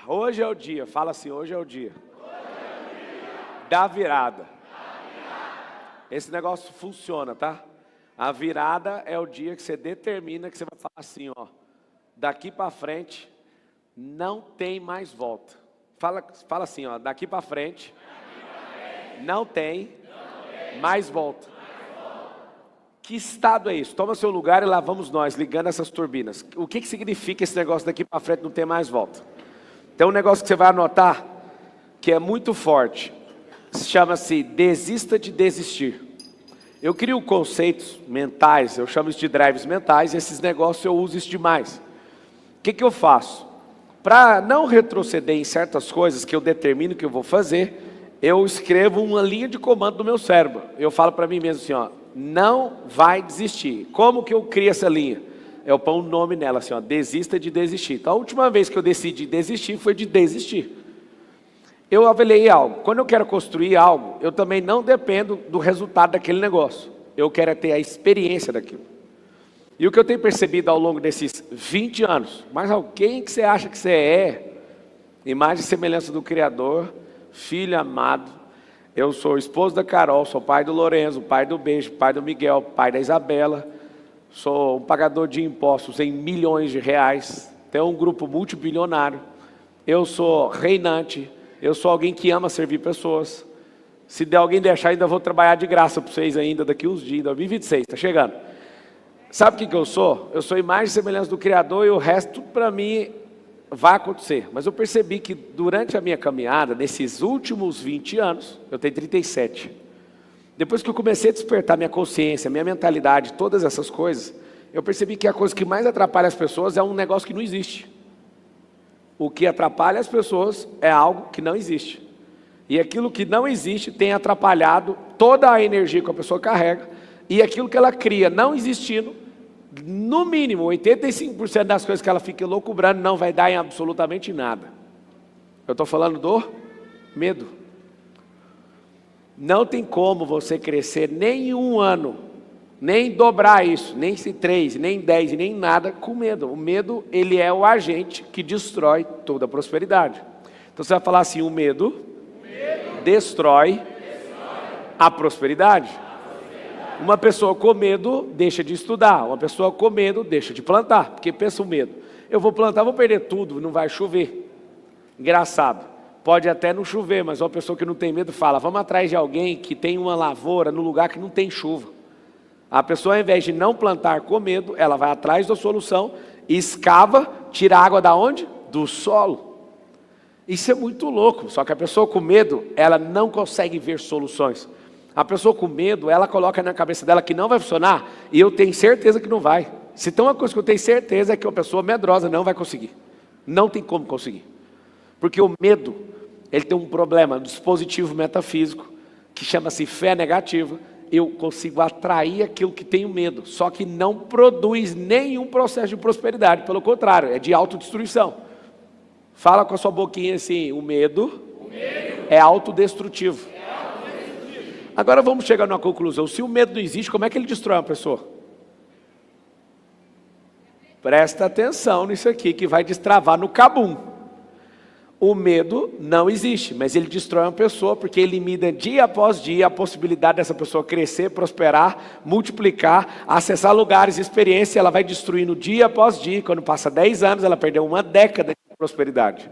Hoje é o dia, fala assim, hoje é o dia da virada. Esse negócio funciona, tá? A virada é o dia que você determina que você vai falar assim, ó, daqui para frente não tem mais volta. Fala assim, ó, daqui para frente não tem mais volta. Que estado é isso? Toma seu lugar e lá vamos nós, ligando essas turbinas. O que significa esse negócio daqui para frente não ter mais volta? Tem um negócio que você vai anotar, que é muito forte. Chama-se desista de desistir. Eu crio conceitos mentais, eu chamo isso de drives mentais, e esses negócios eu uso isso demais. O que eu faço? Para não retroceder em certas coisas que eu determino que eu vou fazer, eu escrevo uma linha de comando no meu cérebro. Eu falo para mim mesmo assim, ó, não vai desistir. Como que eu crio essa linha? Eu ponho um nome nela assim, ó, desista de desistir. Então a última vez que eu decidi desistir foi de desistir. Eu avaliei algo. Quando eu quero construir algo, eu também não dependo do resultado daquele negócio. Eu quero ter a experiência daquilo. E o que eu tenho percebido ao longo desses 20 anos, mas quem que você acha que você é? Imagem e semelhança do Criador, filho amado. Eu sou esposo da Carol, sou pai do Lorenzo, pai do Beijo, pai do Miguel, pai da Isabela. Sou um pagador de impostos em milhões de reais. Tenho um grupo multibilionário. Eu sou reinante. Eu sou alguém que ama servir pessoas. Se der alguém deixar, ainda vou trabalhar de graça para vocês ainda daqui uns dias, 2026, está chegando. Sabe o que eu sou? Eu sou imagem e semelhança do Criador e o resto, tudo para mim, vai acontecer. Mas eu percebi que durante a minha caminhada, nesses últimos 20 anos, eu tenho 37. Depois que eu comecei a despertar minha consciência, minha mentalidade, todas essas coisas, eu percebi que a coisa que mais atrapalha as pessoas é um negócio que não existe. O que atrapalha as pessoas é algo que não existe. E aquilo que não existe tem atrapalhado toda a energia que a pessoa carrega. E aquilo que ela cria não existindo, no mínimo 85% das coisas que ela fica loucubrando não vai dar em absolutamente nada. Eu estou falando do medo. Não tem como você crescer nem em um ano, nem dobrar isso, nem 3, nem 10, nem nada com medo. O medo, ele é o agente que destrói toda a prosperidade. Então você vai falar assim, o medo destrói a prosperidade. Uma pessoa com medo deixa de estudar, uma pessoa com medo deixa de plantar, porque pensa o medo. Eu vou plantar, vou perder tudo, não vai chover. Engraçado, pode até não chover, mas uma pessoa que não tem medo fala, vamos atrás de alguém que tem uma lavoura no lugar que não tem chuva. A pessoa, ao invés de não plantar com medo, ela vai atrás da solução, escava, tira a água da onde? Do solo. Isso é muito louco, só que a pessoa com medo, ela não consegue ver soluções. A pessoa com medo, ela coloca na cabeça dela que não vai funcionar, e eu tenho certeza que não vai. Se tem uma coisa que eu tenho certeza é que uma pessoa medrosa não vai conseguir. Não tem como conseguir. Porque o medo, ele tem um problema, um dispositivo metafísico, que chama-se fé negativa. Eu consigo atrair aquilo que tenho medo, só que não produz nenhum processo de prosperidade, pelo contrário, é de autodestruição. Fala com a sua boquinha assim, o medo é autodestrutivo. Agora vamos chegar numa conclusão, se o medo não existe, como é que ele destrói uma pessoa? Presta atenção nisso aqui, que vai destravar no cabum. O medo não existe, mas ele destrói uma pessoa porque elimina dia após dia a possibilidade dessa pessoa crescer, prosperar, multiplicar, acessar lugares, experiência, ela vai destruindo dia após dia. Quando passa 10 anos, ela perdeu uma década de prosperidade.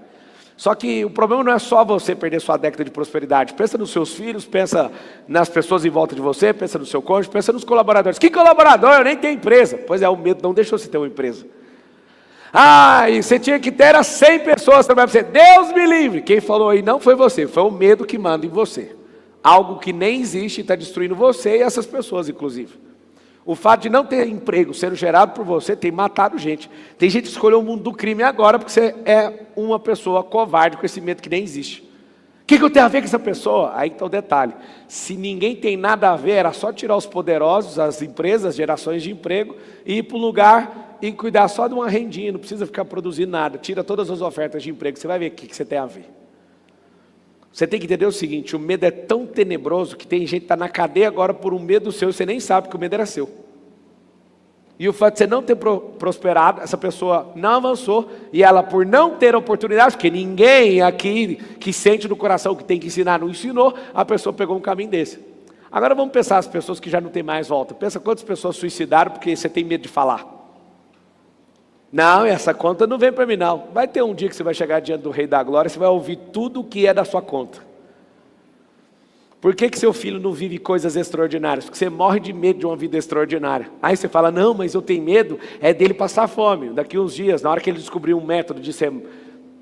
Só que o problema não é só você perder sua década de prosperidade. Pensa nos seus filhos, pensa nas pessoas em volta de você, pensa no seu cônjuge, pensa nos colaboradores. Que colaborador? Eu nem tenho empresa. Pois é, o medo não deixou você ter uma empresa. Ah, e você tinha que ter 100 pessoas trabalhando para você. Deus me livre. Quem falou aí não foi você, foi o medo que manda em você. Algo que nem existe está destruindo você e essas pessoas, inclusive. O fato de não ter emprego sendo gerado por você tem matado gente. Tem gente que escolheu o mundo do crime agora porque você é uma pessoa covarde com esse medo que nem existe. O que eu tenho a ver com essa pessoa? Aí está o detalhe. Se ninguém tem nada a ver, era só tirar os poderosos, as empresas, as gerações de emprego e ir para um lugar e cuidar só de uma rendinha, não precisa ficar produzindo nada. Tira todas as ofertas de emprego, você vai ver o que você tem a ver. Você tem que entender o seguinte, o medo é tão tenebroso que tem gente que está na cadeia agora por um medo seu, e você nem sabe que o medo era seu. E o fato de você não ter prosperado, essa pessoa não avançou, e ela por não ter oportunidade, porque ninguém aqui que sente no coração que tem que ensinar não ensinou, a pessoa pegou um caminho desse. Agora vamos pensar as pessoas que já não tem mais volta. Pensa quantas pessoas suicidaram porque você tem medo de falar. Não, essa conta não vem para mim não. Vai ter um dia que você vai chegar diante do Rei da Glória, você vai ouvir tudo o que é da sua conta. Por que seu filho não vive coisas extraordinárias? Porque você morre de medo de uma vida extraordinária. Aí você fala, não, mas eu tenho medo dele passar fome. Daqui uns dias, na hora que ele descobrir um método de você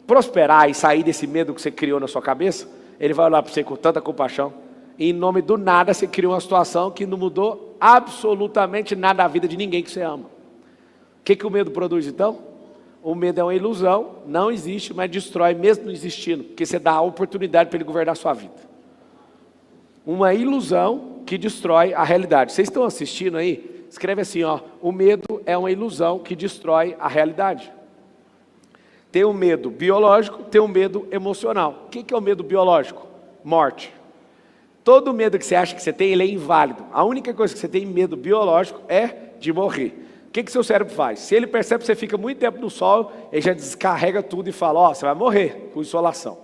prosperar e sair desse medo que você criou na sua cabeça, ele vai olhar para você com tanta compaixão. E em nome do nada você criou uma situação que não mudou absolutamente nada a vida de ninguém que você ama. O que o medo produz então? O medo é uma ilusão, não existe, mas destrói mesmo não existindo. Porque você dá a oportunidade para ele governar a sua vida. Uma ilusão que destrói a realidade. Vocês estão assistindo aí? Escreve assim, ó, o medo é uma ilusão que destrói a realidade. Tem o medo biológico, tem o medo emocional. O que é o medo biológico? Morte. Todo medo que você acha que você tem, ele é inválido. A única coisa que você tem medo biológico é de morrer. O que seu cérebro faz? Se ele percebe que você fica muito tempo no sol, ele já descarrega tudo e fala, ó, você vai morrer com insolação.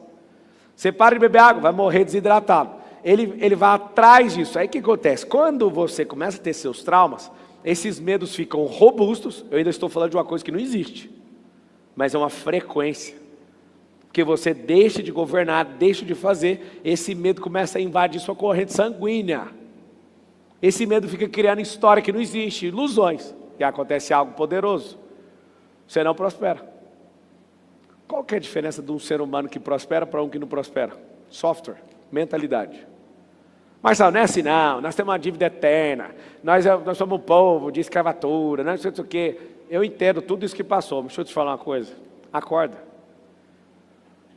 Você para de beber água, vai morrer desidratado. Ele vai atrás disso. Aí o que acontece? Quando você começa a ter seus traumas, esses medos ficam robustos. Eu ainda estou falando de uma coisa que não existe, mas é uma frequência. Porque você deixa de governar, deixa de fazer, esse medo começa a invadir sua corrente sanguínea. Esse medo fica criando história que não existe, ilusões. E acontece algo poderoso. Você não prospera. Qual que é a diferença de um ser humano que prospera para um que não prospera? Software, mentalidade. Marcelo, não é assim não, nós temos uma dívida eterna, nós somos um povo de escravatura, não sei o quê. Eu entendo tudo isso que passou, mas deixa eu te falar uma coisa, acorda.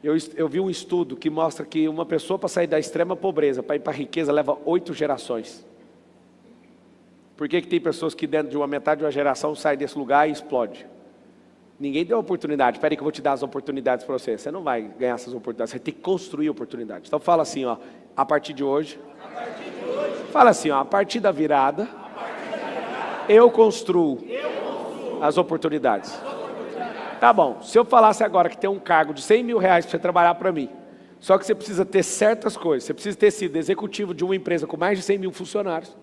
Eu vi um estudo que mostra que uma pessoa para sair da extrema pobreza, para ir para a riqueza, leva 8 gerações. Por que tem pessoas que dentro de uma metade de uma geração saem desse lugar e explode? Ninguém deu oportunidade. Espera aí que eu vou te dar as oportunidades para você. Você não vai ganhar essas oportunidades, você tem que construir oportunidades. Então fala assim, ó, a partir de hoje. Fala assim, ó, a partir da virada, eu construo as oportunidades. Tá bom, se eu falasse agora que tem um cargo de 100 mil reais para você trabalhar para mim, só que você precisa ter certas coisas, você precisa ter sido executivo de uma empresa com mais de 100 mil funcionários,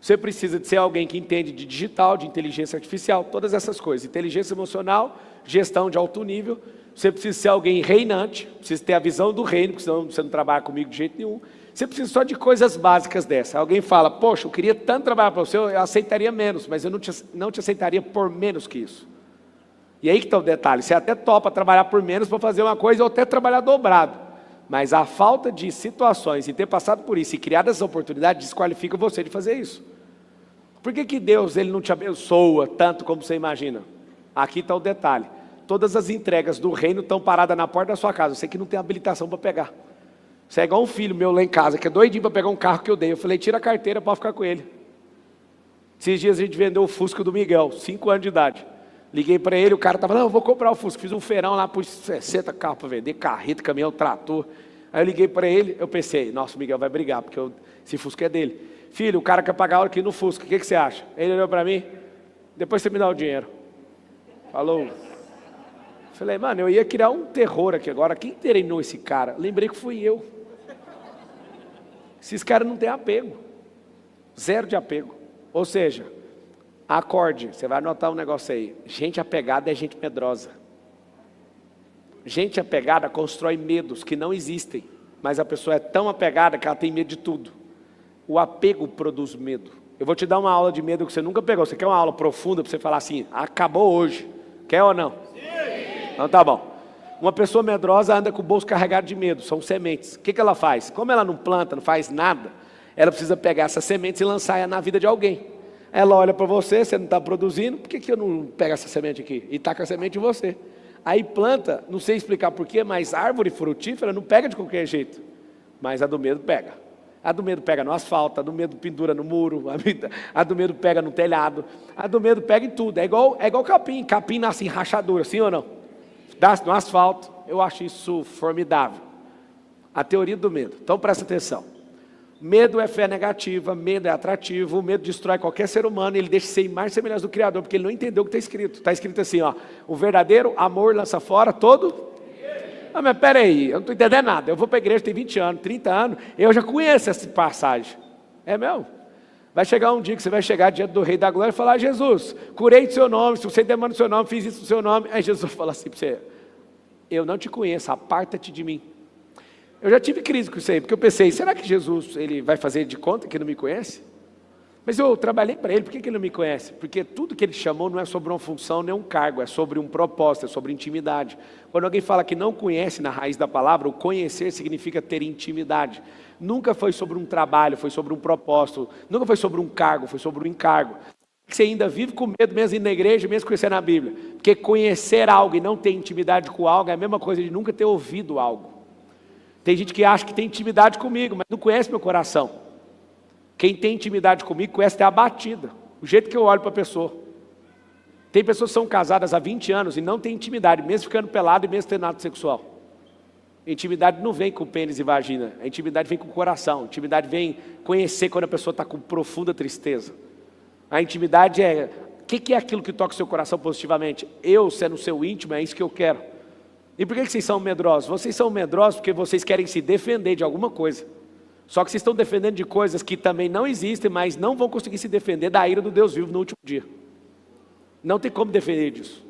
você precisa de ser alguém que entende de digital, de inteligência artificial, todas essas coisas, inteligência emocional, gestão de alto nível, você precisa ser alguém reinante, precisa ter a visão do reino, porque senão você não trabalha comigo de jeito nenhum. Você precisa só de coisas básicas dessas. Alguém fala, poxa, eu queria tanto trabalhar para você, eu aceitaria menos, mas eu não te aceitaria por menos que isso. E aí que está o detalhe, você até topa trabalhar por menos para fazer uma coisa ou até trabalhar dobrado. Mas a falta de situações e ter passado por isso e criado essas oportunidades desqualifica você de fazer isso. Por que Deus ele não te abençoa tanto como você imagina? Aqui está o detalhe. Todas as entregas do reino estão paradas na porta da sua casa. Você que não tem habilitação para pegar. Você é igual um filho meu lá em casa, que é doidinho para pegar um carro que eu dei. Eu falei, tira a carteira para ficar com ele. Esses dias a gente vendeu o Fusca do Miguel, 5 anos de idade. Liguei para ele, o cara estava, não, eu vou comprar o Fusca. Fiz um feirão lá, pus 60 carros para vender, carreta, caminhão, trator. Aí eu liguei para ele, eu pensei, nossa, o Miguel vai brigar, porque esse Fusca é dele. Filho, o cara quer pagar aqui no Fusca, o que você acha? Ele olhou para mim, depois você me dá o dinheiro. Falou. Falei, mano, eu ia criar um terror aqui agora. Quem treinou esse cara? Lembrei que fui eu. Esses caras não têm apego. Zero de apego. Ou seja, acorde, você vai anotar um negócio aí. Gente apegada é gente medrosa. Gente apegada constrói medos que não existem. Mas a pessoa é tão apegada que ela tem medo de tudo. O apego produz medo. Eu vou te dar uma aula de medo que você nunca pegou. Você quer uma aula profunda para você falar assim, acabou hoje. Quer ou não? Sim. Então tá bom. Uma pessoa medrosa anda com o bolso carregado de medo, são sementes. O que ela faz? Como ela não planta, não faz nada, ela precisa pegar essas sementes e lançar na vida de alguém. Ela olha para você, você não está produzindo, por que eu não pego essa semente aqui? E taca a semente em você. Aí planta, não sei explicar porquê, mas árvore frutífera não pega de qualquer jeito. Mas a do medo pega. A do medo pega no asfalto, a do medo pendura no muro, a do medo pega no telhado, a do medo pega em tudo. É igual capim, capim nasce em rachadura, sim ou não? Nasce no asfalto, eu acho isso formidável. A teoria do medo. Então presta atenção. Medo é fé negativa, medo é atrativo, o medo destrói qualquer ser humano, ele deixa de ser mais semelhante do Criador, porque ele não entendeu o que está escrito. Está escrito assim, ó, o verdadeiro amor lança fora todo... Ah, mas peraí, eu não estou entendendo nada. Eu vou para a igreja, tem 20 anos, 30 anos, eu já conheço essa passagem. É mesmo? Vai chegar um dia que você vai chegar diante do Rei da Glória e falar, Jesus, curei do seu nome, se você demanda o seu nome, fiz isso do seu nome. Aí Jesus fala assim para você, eu não te conheço, aparta-te de mim. Eu já tive crise com isso aí, porque eu pensei, será que Jesus ele vai fazer de conta que não me conhece? Mas eu trabalhei para ele, por que ele não me conhece? Porque tudo que ele chamou não é sobre uma função, nem um cargo, é sobre um propósito, é sobre intimidade. Quando alguém fala que não conhece na raiz da palavra, o conhecer significa ter intimidade. Nunca foi sobre um trabalho, foi sobre um propósito, nunca foi sobre um cargo, foi sobre um encargo. Você ainda vive com medo mesmo ir na igreja, mesmo conhecer na Bíblia. Porque conhecer algo e não ter intimidade com algo é a mesma coisa de nunca ter ouvido algo. Tem gente que acha que tem intimidade comigo, mas não conhece meu coração. Quem tem intimidade comigo conhece até a batida, o jeito que eu olho para a pessoa. Tem pessoas que são casadas há 20 anos e não têm intimidade, mesmo ficando pelado e mesmo tendo ato sexual. A intimidade não vem com pênis e vagina, a intimidade vem com o coração, a intimidade vem conhecer quando a pessoa está com profunda tristeza. A intimidade é, o que é aquilo que toca o seu coração positivamente? Eu, sendo o seu íntimo, é isso que eu quero. E por que vocês são medrosos? Vocês são medrosos porque vocês querem se defender de alguma coisa. Só que vocês estão defendendo de coisas que também não existem, mas não vão conseguir se defender da ira do Deus vivo no último dia. Não tem como defender disso.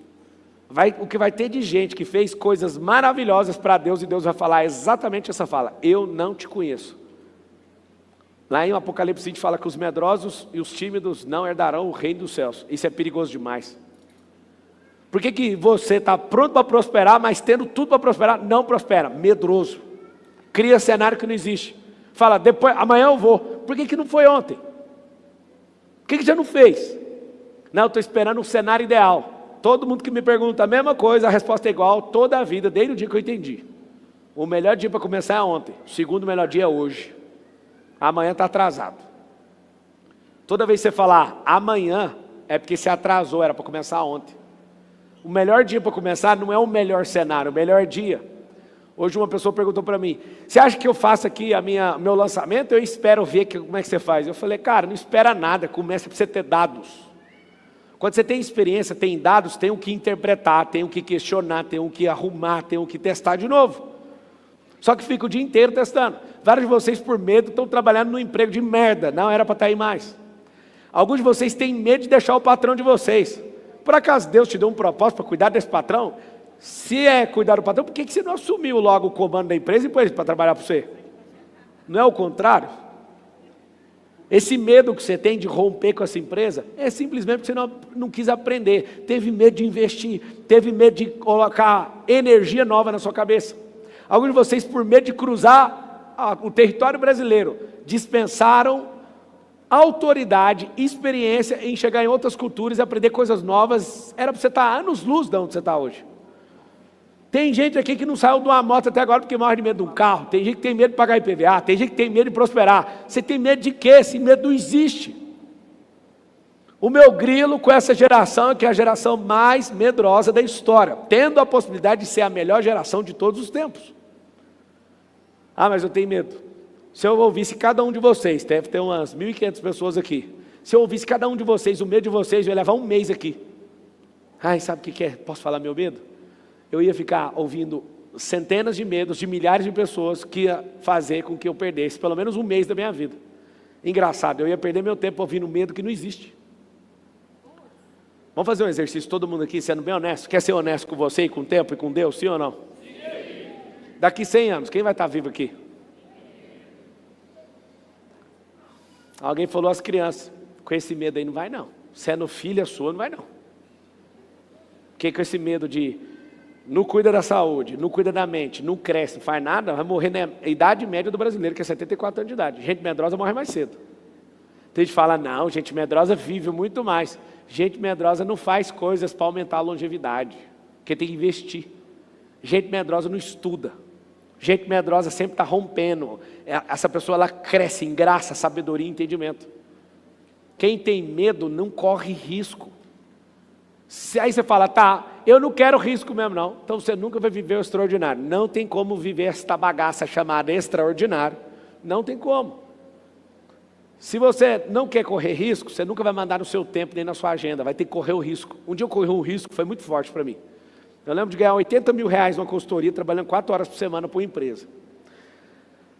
O que vai ter de gente que fez coisas maravilhosas para Deus e Deus vai falar exatamente essa fala, eu não te conheço. Lá em Apocalipse 20 fala que os medrosos e os tímidos não herdarão o reino dos céus. Isso é perigoso demais. Por que você está pronto para prosperar, mas tendo tudo para prosperar, não prospera? Medroso. Cria cenário que não existe. Fala, depois, amanhã eu vou. Por que não foi ontem? Por que já não fez? Não, eu estou esperando um cenário ideal. Todo mundo que me pergunta a mesma coisa, a resposta é igual toda a vida, desde o dia que eu entendi. O melhor dia para começar é ontem. O segundo melhor dia é hoje. Amanhã está atrasado. Toda vez que você falar amanhã, é porque se atrasou, era para começar ontem. O melhor dia para começar não é o melhor cenário, o melhor dia. Hoje uma pessoa perguntou para mim, você acha que eu faço aqui meu lançamento? Eu espero ver como é que você faz. Eu falei, cara, não espera nada, começa para você ter dados. Quando você tem experiência, tem dados, tem o que interpretar, tem o que questionar, tem o que arrumar, tem o que testar de novo. Só que fica o dia inteiro testando. Vários de vocês por medo estão trabalhando num emprego de merda, não era para estar aí mais. Alguns de vocês têm medo de deixar o patrão de vocês. Por acaso Deus te deu um propósito para cuidar desse patrão? Se é cuidar do patrão, por que você não assumiu logo o comando da empresa e pôs ele para trabalhar para você? Não é o contrário? Esse medo que você tem de romper com essa empresa, é simplesmente porque você não quis aprender, teve medo de investir, teve medo de colocar energia nova na sua cabeça. Alguns de vocês, por medo de cruzar o território brasileiro, dispensaram autoridade, experiência em chegar em outras culturas e aprender coisas novas. Era para você estar anos-luz de onde você está hoje. Tem gente aqui que não saiu de uma moto até agora porque morre de medo de um carro. Tem gente que tem medo de pagar IPVA. Tem gente que tem medo de prosperar. Você tem medo de quê? Esse medo não existe. O meu grilo com essa geração é que é a geração mais medrosa da história, tendo a possibilidade de ser a melhor geração de todos os tempos. Ah, mas eu tenho medo. Se eu ouvisse cada um de vocês, deve ter umas 1.500 pessoas aqui. Se eu ouvisse cada um de vocês, o medo de vocês, eu ia levar um mês aqui. Ai, sabe o que é? Posso falar meu medo? Eu ia ficar ouvindo centenas de medos de milhares de pessoas que ia fazer com que eu perdesse pelo menos um mês da minha vida. Engraçado, eu ia perder meu tempo ouvindo medo que não existe. Vamos fazer um exercício, todo mundo aqui sendo bem honesto. Quer ser honesto com você e com o tempo e com Deus, sim ou não? Sim. Daqui 100 anos, quem vai estar vivo aqui? Alguém falou às crianças, com esse medo aí não vai não. Sendo filha sua, não vai não. Porque com esse medo de não cuida da saúde, não cuida da mente, não cresce, não faz nada, vai morrer na idade média do brasileiro, que é 74 anos de idade. Gente medrosa morre mais cedo. Tem gente que fala, não, gente medrosa vive muito mais. Gente medrosa não faz coisas para aumentar a longevidade, porque tem que investir. Gente medrosa não estuda. Gente medrosa sempre está rompendo. Essa pessoa ela cresce em graça, sabedoria e entendimento. Quem tem medo não corre risco. Aí você fala, tá, eu não quero risco mesmo não. Então você nunca vai viver o extraordinário. Não tem como viver esta bagaça chamada extraordinário. Não tem como. Se você não quer correr risco, você nunca vai mandar no seu tempo nem na sua agenda, vai ter que correr o risco. Um dia eu corri um risco, foi muito forte para mim. Eu lembro de ganhar 80 mil reais numa consultoria, trabalhando 4 horas por semana para uma empresa.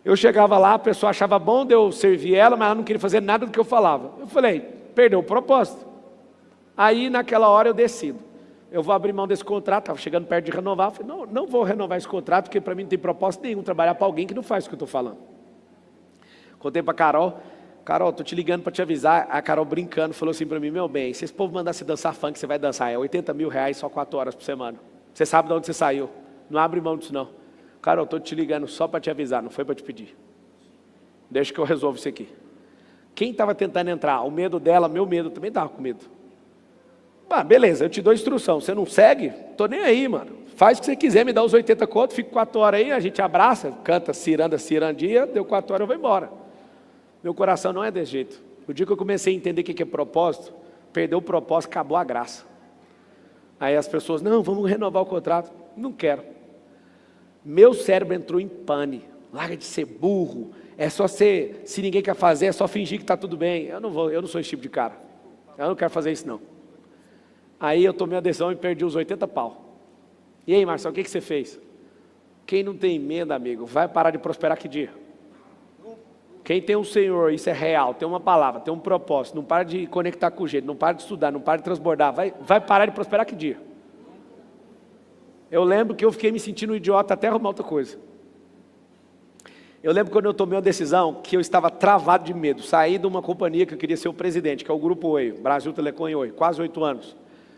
Eu chegava lá, a pessoa achava bom de eu servir ela, mas ela não queria fazer nada do que eu falava. Eu falei, perdeu o propósito. Aí naquela hora eu decido. Eu vou abrir mão desse contrato, estava chegando perto de renovar. Eu falei, não vou renovar esse contrato, porque para mim não tem propósito nenhum trabalhar para alguém que não faz o que eu estou falando. Contei para a Carol, estou te ligando para te avisar. A Carol brincando, falou assim para mim, meu bem, se esse povo mandar você dançar funk, você vai dançar. É 80 mil reais, só 4 horas por semana. Você sabe de onde você saiu. Não abre mão disso não. Carol, estou te ligando só para te avisar, não foi para te pedir. Deixa que eu resolvo isso aqui. Quem estava tentando entrar? O medo dela, meu medo, também estava com medo. Beleza, eu te dou instrução, você não segue? Tô nem aí, mano. Faz o que você quiser, me dá os 80 contos, fico 4 horas aí, a gente abraça, canta cirandia, deu 4 horas, eu vou embora. Meu coração não é desse jeito. O dia que eu comecei a entender o que é propósito, perdeu o propósito, acabou a graça. Aí as pessoas, não, vamos renovar o contrato. Não quero. Meu cérebro entrou em pane. Larga de ser burro. É só ser, se ninguém quer fazer, é só fingir que está tudo bem. Eu não sou esse tipo de cara. Eu não quero fazer isso não. Aí eu tomei a decisão e perdi os 80 pau. E aí, Marcelo, o que você fez? Quem não tem medo, amigo, vai parar de prosperar que dia? Quem tem um Senhor, isso é real, tem uma palavra, tem um propósito, não para de conectar com o jeito, não para de estudar, não para de transbordar, vai parar de prosperar que dia? Eu lembro que eu fiquei me sentindo um idiota até arrumar outra coisa. Eu lembro quando eu tomei uma decisão que eu estava travado de medo, saí de uma companhia que eu queria ser o presidente, que é o Grupo Oi, Brasil Telecom e Oi, quase 8 anos.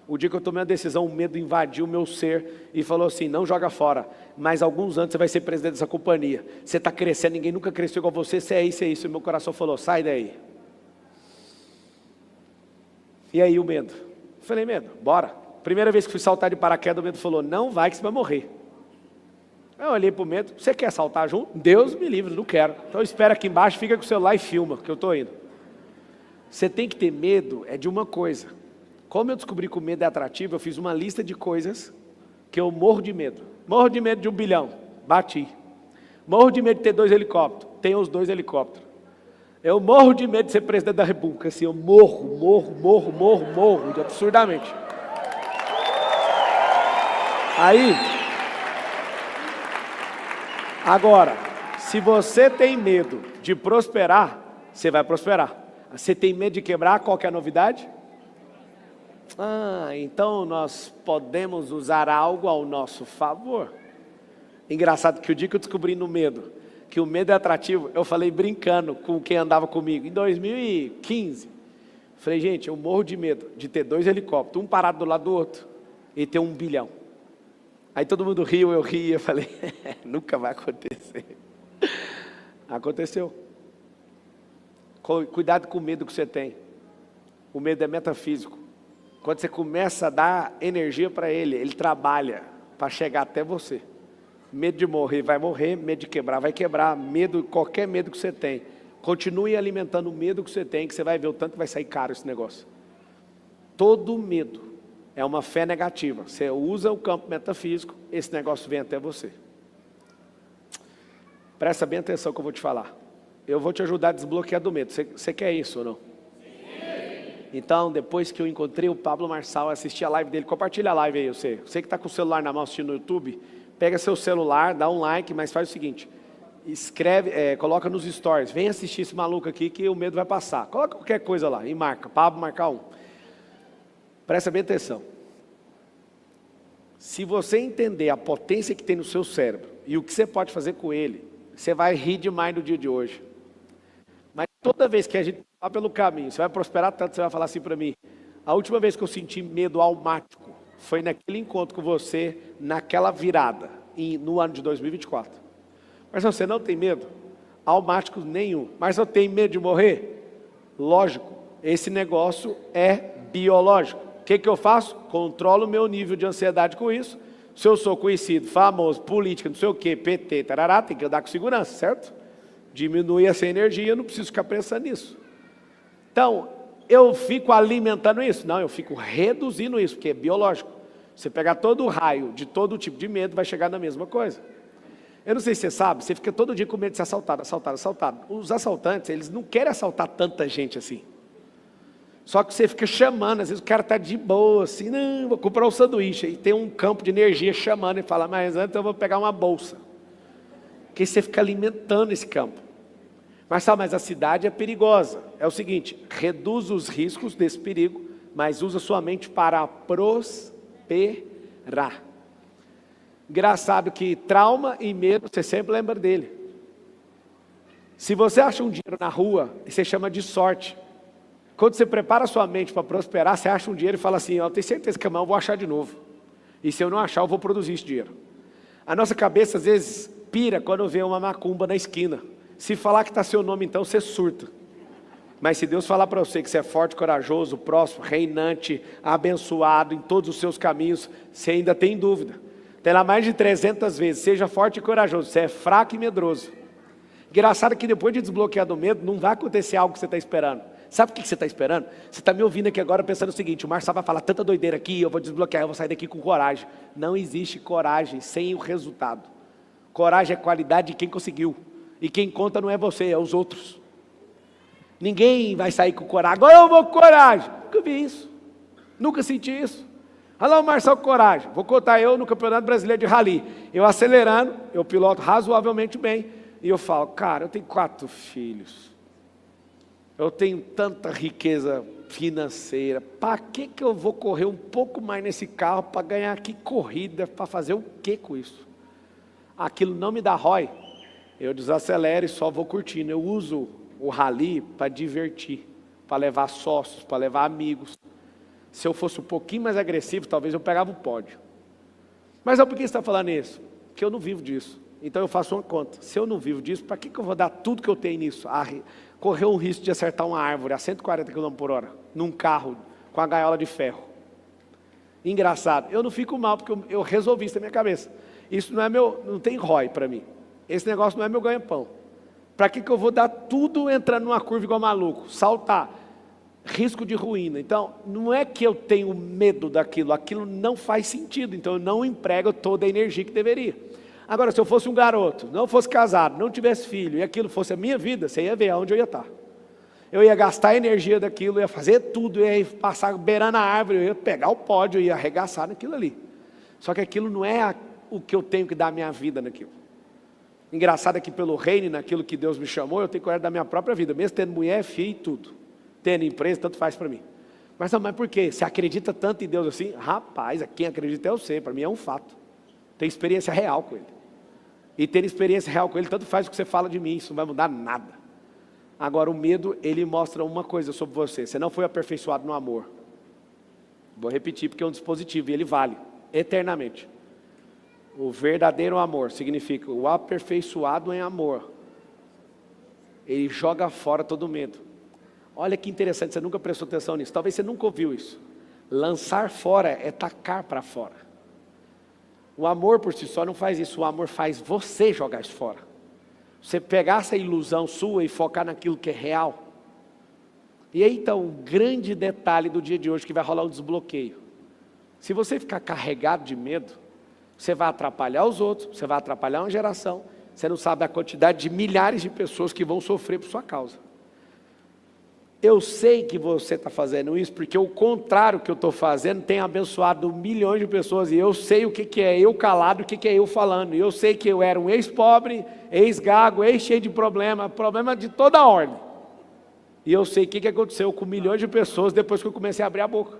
O dia que eu tomei a decisão, o medo invadiu o meu ser e falou assim, não joga fora, mas alguns anos você vai ser presidente dessa companhia. Você está crescendo, ninguém nunca cresceu igual você, você é isso, é isso. E meu coração falou, sai daí. E aí o medo? Eu falei, medo, bora. Primeira vez que fui saltar de paraquedas, o medo falou, não vai que você vai morrer. Eu olhei para o medo, você quer saltar junto? Deus me livre, não quero. Então espera aqui embaixo, fica com o celular e filma, que eu estou indo. Você tem que ter medo é de uma coisa. Como eu descobri que o medo é atrativo, eu fiz uma lista de coisas que eu morro de medo. Morro de medo de 1 bilhão, bati. Morro de medo de ter 2 helicópteros, tenho os 2 helicópteros. Eu morro de medo de ser presidente da República, assim, eu morro, absurdamente. Aí, agora, se você tem medo de prosperar, você vai prosperar. Você tem medo de quebrar, qual que é a novidade? Então nós podemos usar algo ao nosso favor. Engraçado que o dia que eu descobri no medo, que o medo é atrativo, eu falei brincando com quem andava comigo, em 2015. Falei, gente, eu morro de medo de ter 2 helicópteros, um parado do lado do outro, e ter 1 bilhão. Aí todo mundo riu, eu ri, eu falei, nunca vai acontecer. Aconteceu. Cuidado com o medo que você tem. O medo é metafísico. Quando você começa a dar energia para ele trabalha para chegar até você. Medo de morrer, vai morrer. Medo de quebrar, vai quebrar. Medo, qualquer medo que você tem. Continue alimentando o medo que você tem, que você vai ver o tanto que vai sair caro esse negócio. Todo medo é uma fé negativa. Você usa o campo metafísico, esse negócio vem até você. Presta bem atenção que eu vou te falar. Eu vou te ajudar a desbloquear do medo. Você quer isso ou não? Então, depois que eu encontrei o Pablo Marçal, assisti a live dele, compartilha a live aí, você que está com o celular na mão assistindo no YouTube, pega seu celular, dá um like, mas faz o seguinte, escreve, coloca nos stories, vem assistir esse maluco aqui que o medo vai passar. Coloca qualquer coisa lá e marca, Pablo marcar 1. Presta bem atenção. Se você entender a potência que tem no seu cérebro e o que você pode fazer com ele, você vai rir demais no dia de hoje. Mas toda vez que a gente vai pelo caminho, você vai prosperar tanto, você vai falar assim para mim, a última vez que eu senti medo almático foi naquele encontro com você, naquela virada, no ano de 2024. Mas você não tem medo? Almático nenhum. Mas eu tenho medo de morrer? Lógico, esse negócio é biológico. O que eu faço? Controlo o meu nível de ansiedade com isso. Se eu sou conhecido, famoso, política, não sei o que, PT, tarará, tem que andar com segurança, certo? Diminui essa energia, eu não preciso ficar pensando nisso. Então, eu fico alimentando isso? Não, eu fico reduzindo isso, porque é biológico. Você pegar todo o raio de todo tipo de medo, vai chegar na mesma coisa. Eu não sei se você sabe, você fica todo dia com medo de ser assaltado. Os assaltantes, eles não querem assaltar tanta gente assim. Só que você fica chamando, às vezes o cara está de boa, assim, não, vou comprar um sanduíche. E tem um campo de energia chamando e fala, mas antes eu vou pegar uma bolsa. Porque você fica alimentando esse campo. Mas a cidade é perigosa. É o seguinte, reduz os riscos desse perigo, mas usa sua mente para prosperar. Engraçado que trauma e medo, você sempre lembra dele. Se você acha um dinheiro na rua, você chama de sorte. Quando você prepara a sua mente para prosperar, você acha um dinheiro e fala assim, eu tenho certeza que amanhã eu vou achar de novo. E se eu não achar, eu vou produzir esse dinheiro. A nossa cabeça, às vezes, pira quando vê uma macumba na esquina. Se falar que está seu nome, então, você surta. Mas se Deus falar para você que você é forte, corajoso, próspero, reinante, abençoado em todos os seus caminhos, você ainda tem dúvida. Tem lá mais de 300 vezes, seja forte e corajoso, você é fraco e medroso. Engraçado que depois de desbloquear do medo, não vai acontecer algo que você está esperando. Sabe o que você está esperando? Você está me ouvindo aqui agora pensando o seguinte, o Marçal vai falar tanta doideira aqui, eu vou desbloquear, eu vou sair daqui com coragem. Não existe coragem sem o resultado. Coragem é qualidade de quem conseguiu. E quem conta não é você, é os outros. Ninguém vai sair com coragem. Agora eu vou com coragem. Nunca vi isso. Nunca senti isso. Olha lá o Marçal com coragem. Vou contar eu no Campeonato Brasileiro de Rally. Eu acelerando, eu piloto razoavelmente bem. E eu falo, cara, eu tenho 4 filhos. Eu tenho tanta riqueza financeira. Para que eu vou correr um pouco mais nesse carro para ganhar aqui corrida? Para fazer o que com isso? Aquilo não me dá ROI. Eu desacelero e só vou curtindo. Eu uso o rally para divertir, para levar sócios, para levar amigos. Se eu fosse um pouquinho mais agressivo, talvez eu pegava o pódio. Mas por que você está falando isso? Porque eu não vivo disso. Então eu faço uma conta. Se eu não vivo disso, para que eu vou dar tudo que eu tenho nisso? Correr o risco de acertar uma árvore a 140 km por hora, num carro com a gaiola de ferro. Engraçado. Eu não fico mal, porque eu resolvi isso na minha cabeça. Isso não é não tem ROI para mim. Esse negócio não é meu ganha-pão. Para que eu vou dar tudo entrando numa curva igual maluco? Saltar. Risco de ruína. Então, não é que eu tenho medo daquilo. Aquilo não faz sentido. Então, eu não emprego toda a energia que deveria. Agora, se eu fosse um garoto, não fosse casado, não tivesse filho, e aquilo fosse a minha vida, você ia ver aonde eu ia estar. Eu ia gastar a energia daquilo, ia fazer tudo, ia passar beirando a árvore, eu ia pegar o pódio, eu ia arregaçar naquilo ali. Só que aquilo não é o que eu tenho que dar a minha vida naquilo. Engraçado é que pelo reino, naquilo que Deus me chamou, eu tenho que cuidar da minha própria vida, mesmo tendo mulher, filho e tudo. Tendo empresa, tanto faz para mim. Mas por quê? Você acredita tanto em Deus assim? Rapaz, quem acredita é você, para mim é um fato. Tem experiência real com Ele. E ter experiência real com Ele, tanto faz o que você fala de mim, isso não vai mudar nada. Agora o medo, ele mostra uma coisa sobre você, você não foi aperfeiçoado no amor. Vou repetir porque é um dispositivo e ele vale, eternamente. O verdadeiro amor significa o aperfeiçoado em amor. Ele joga fora todo medo. Olha que interessante, você nunca prestou atenção nisso, talvez você nunca ouviu isso. Lançar fora é tacar para fora. O amor por si só não faz isso, o amor faz você jogar isso fora. Você pegar essa ilusão sua e focar naquilo que é real. E aí então, o grande detalhe do dia de hoje que vai rolar um desbloqueio. Se você ficar carregado de medo, você vai atrapalhar os outros, você vai atrapalhar uma geração, você não sabe a quantidade de milhares de pessoas que vão sofrer por sua causa. Eu sei que você está fazendo isso, porque o contrário que eu estou fazendo tem abençoado milhões de pessoas, e eu sei o que é eu calado, o que é eu falando, e eu sei que eu era um ex-pobre, ex-gago, ex-cheio de problema de toda a ordem, e eu sei o que aconteceu com milhões de pessoas depois que eu comecei a abrir a boca.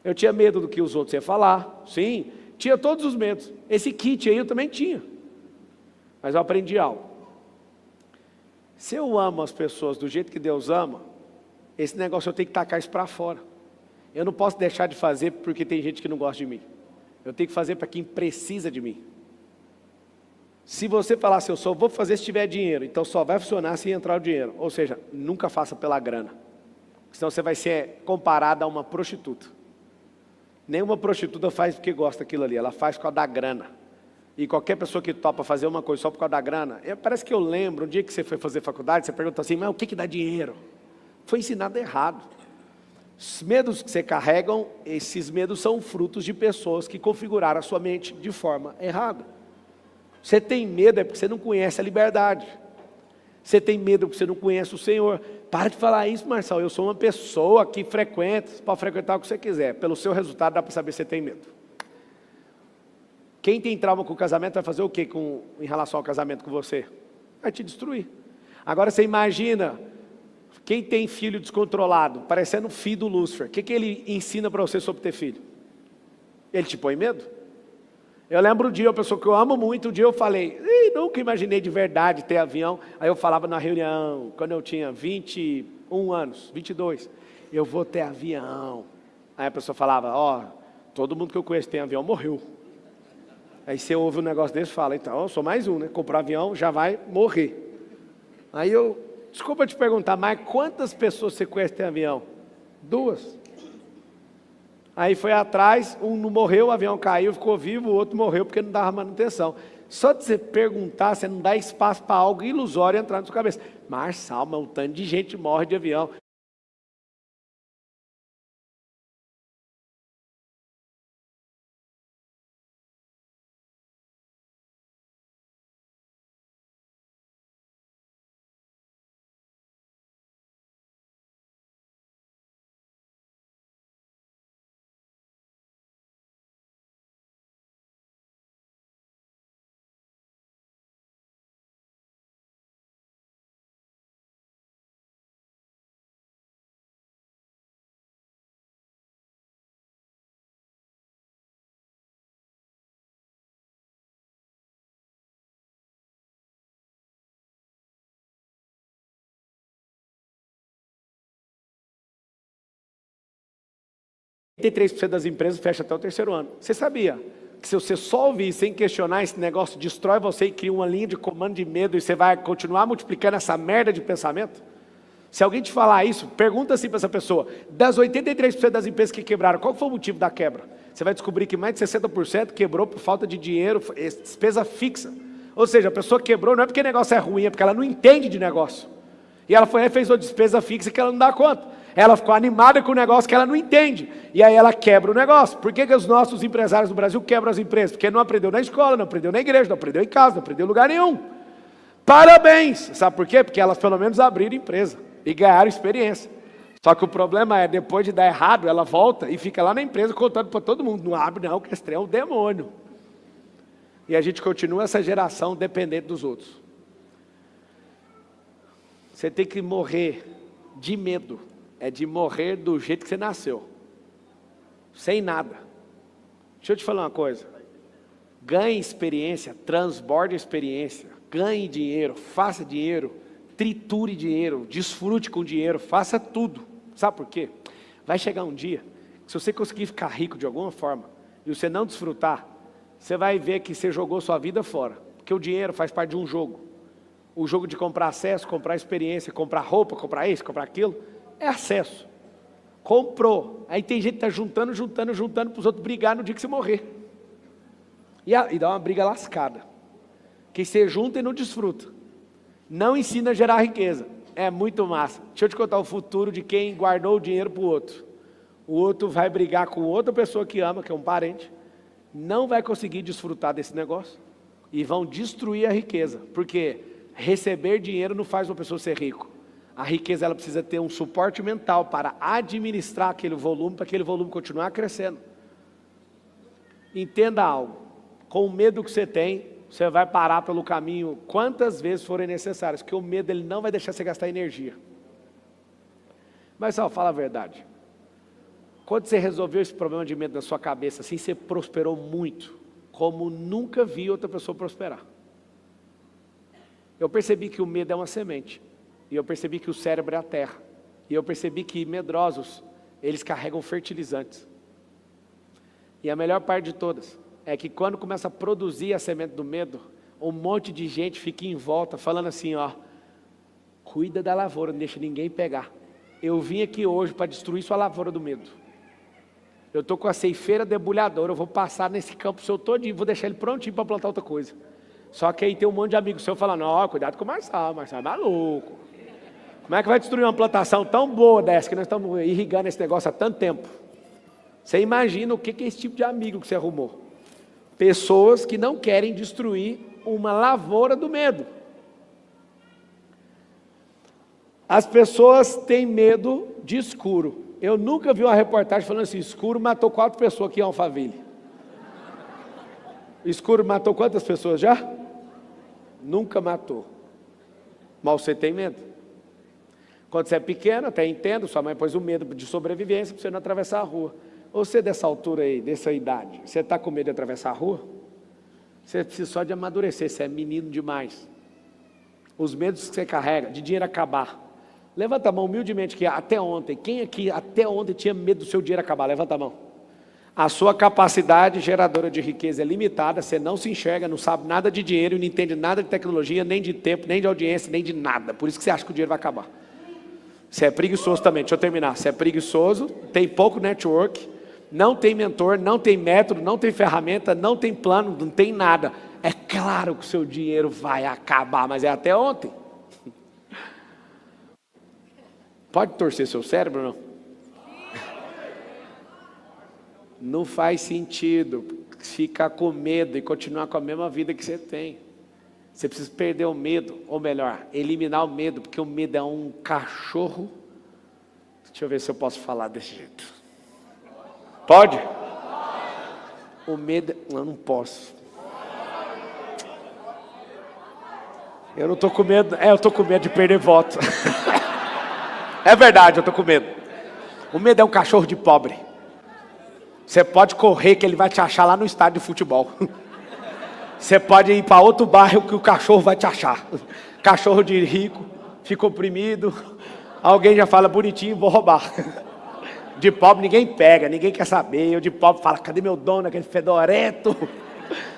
Eu tinha medo do que os outros iam falar, sim, tinha todos os medos, esse kit aí eu também tinha, mas eu aprendi algo. Se eu amo as pessoas do jeito que Deus ama, esse negócio eu tenho que tacar isso para fora. Eu não posso deixar de fazer porque tem gente que não gosta de mim. Eu tenho que fazer para quem precisa de mim. Se você falar assim, eu só vou fazer se tiver dinheiro, então só vai funcionar se entrar o dinheiro. Ou seja, nunca faça pela grana. Senão você vai ser comparado a uma prostituta. Nenhuma prostituta faz porque gosta daquilo ali, ela faz por causa da grana. E qualquer pessoa que topa fazer uma coisa só por causa da grana, parece que eu lembro, um dia que você foi fazer faculdade, você perguntou assim, mas o que dá dinheiro? Foi ensinado errado. Os medos que você carrega, esses medos são frutos de pessoas que configuraram a sua mente de forma errada. Você tem medo é porque você não conhece a liberdade. Você tem medo porque você não conhece o Senhor. Para de falar isso, Marcelo. Eu sou uma pessoa que frequenta, você pode frequentar o que você quiser. Pelo seu resultado dá para saber se você tem medo. Quem tem trauma com o casamento vai fazer o quê em relação ao casamento com você? Vai te destruir. Agora você imagina, quem tem filho descontrolado, parecendo o filho do Lúcifer, o que ele ensina para você sobre ter filho? Ele te põe medo? Eu lembro um dia, uma pessoa que eu amo muito, um dia eu falei, nunca imaginei de verdade ter avião. Aí eu falava na reunião, quando eu tinha 21 anos, 22, eu vou ter avião. Aí a pessoa falava, todo mundo que eu conheço tem avião, morreu. Aí você ouve um negócio desse e fala, então eu sou mais um, né? Comprou avião, já vai morrer. Aí desculpa te perguntar, mas quantas pessoas você conhece que tem avião? 2. Aí foi atrás, um não morreu, o avião caiu, ficou vivo, o outro morreu porque não dava manutenção. Só de você perguntar, você não dá espaço para algo ilusório entrar na sua cabeça. Marçal, mas um tanto de gente morre de avião. E 3% das empresas fecha até o 3º ano. Você sabia que se você só ouvir sem questionar, esse negócio destrói você e cria uma linha de comando de medo e você vai continuar multiplicando essa merda de pensamento? Se alguém te falar isso, pergunta assim para essa pessoa, das 83% das empresas que quebraram, qual foi o motivo da quebra? Você vai descobrir que mais de 60% quebrou por falta de dinheiro, despesa fixa. Ou seja, a pessoa quebrou não é porque o negócio é ruim, é porque ela não entende de negócio. E ela foi e fez uma despesa fixa que ela não dá conta. Ela ficou animada com o negócio que ela não entende. E aí ela quebra o negócio. Por que os nossos empresários do Brasil quebram as empresas? Porque não aprendeu na escola, não aprendeu na igreja, não aprendeu em casa, não aprendeu em lugar nenhum. Parabéns! Sabe por quê? Porque elas pelo menos abriram empresa e ganharam experiência. Só que o problema é, depois de dar errado, ela volta e fica lá na empresa contando para todo mundo. Não abre não, que esse trem é um demônio. E a gente continua essa geração dependente dos outros. Você tem que morrer de medo. É de morrer do jeito que você nasceu. Sem nada. Deixa eu te falar uma coisa. Ganhe experiência, transborde experiência. Ganhe dinheiro, faça dinheiro. Triture dinheiro, desfrute com dinheiro. Faça tudo. Sabe por quê? Vai chegar um dia, que se você conseguir ficar rico de alguma forma, e você não desfrutar, você vai ver que você jogou sua vida fora. Porque o dinheiro faz parte de um jogo. O jogo de comprar acesso, comprar experiência, comprar roupa, comprar isso, comprar aquilo, é acesso. Comprou. Aí tem gente que está juntando para os outros brigar no dia que você morrer. E dá uma briga lascada. Que você junta e não desfruta. Não ensina a gerar riqueza. É muito massa. Deixa eu te contar o futuro de quem guardou o dinheiro para o outro. O outro vai brigar com outra pessoa que ama, que é um parente. Não vai conseguir desfrutar desse negócio. E vão destruir a riqueza. Porque receber dinheiro não faz uma pessoa ser rico. A riqueza ela precisa ter um suporte mental para administrar aquele volume, para aquele volume continuar crescendo. Entenda algo. Com o medo que você tem, você vai parar pelo caminho quantas vezes forem necessárias, porque o medo ele não vai deixar você gastar energia. Mas só fala a verdade. Quando você resolveu esse problema de medo na sua cabeça, assim você prosperou muito, como nunca vi outra pessoa prosperar. Eu percebi que o medo é uma semente. E eu percebi que o cérebro é a terra. E eu percebi que medrosos, eles carregam fertilizantes. E a melhor parte de todas, é que quando começa a produzir a semente do medo, um monte de gente fica em volta, falando assim, cuida da lavoura, não deixa ninguém pegar. Eu vim aqui hoje para destruir sua lavoura do medo. Eu estou com a ceifeira debulhadora, eu vou passar nesse campo seu todinho, vou deixar ele prontinho para plantar outra coisa. Só que aí tem um monte de amigos seu falando, cuidado com o Marçal é maluco. Como é que vai destruir uma plantação tão boa dessa, que nós estamos irrigando esse negócio há tanto tempo? Você imagina o que é esse tipo de amigo que você arrumou. Pessoas que não querem destruir uma lavoura do medo. As pessoas têm medo de escuro. Eu nunca vi uma reportagem falando assim, escuro matou 4 pessoas aqui em Alphaville. Escuro matou quantas pessoas já? Nunca matou. Mas você tem medo. Quando você é pequeno, até entendo, sua mãe pôs o medo de sobrevivência para você não atravessar a rua. Você dessa altura aí, dessa idade, você está com medo de atravessar a rua? Você precisa só de amadurecer, você é menino demais. Os medos que você carrega, de dinheiro acabar. Levanta a mão humildemente que até ontem, quem aqui até ontem tinha medo do seu dinheiro acabar? Levanta a mão. A sua capacidade geradora de riqueza é limitada, você não se enxerga, não sabe nada de dinheiro, não entende nada de tecnologia, nem de tempo, nem de audiência, nem de nada. Por isso que você acha que o dinheiro vai acabar. Você é preguiçoso também, deixa eu terminar. Você é preguiçoso, tem pouco network, não tem mentor, não tem método, não tem ferramenta, não tem plano, não tem nada. É claro que o seu dinheiro vai acabar, mas é até ontem. Pode torcer seu cérebro, não? Não faz sentido ficar com medo e continuar com a mesma vida que você tem. Você precisa perder o medo, ou melhor, eliminar o medo, porque o medo é um cachorro. Deixa eu ver se eu posso falar desse jeito. Pode? O medo, eu não posso. Eu não estou com medo, eu estou com medo de perder voto. É verdade, eu estou com medo. O medo é um cachorro de pobre. Você pode correr que ele vai te achar lá no estádio de futebol. Você pode ir para outro bairro que o cachorro vai te achar. Cachorro de rico, fica oprimido. Alguém já fala bonitinho, vou roubar. De pobre ninguém pega, ninguém quer saber. Eu de pobre fala, cadê meu dono, aquele fedorento?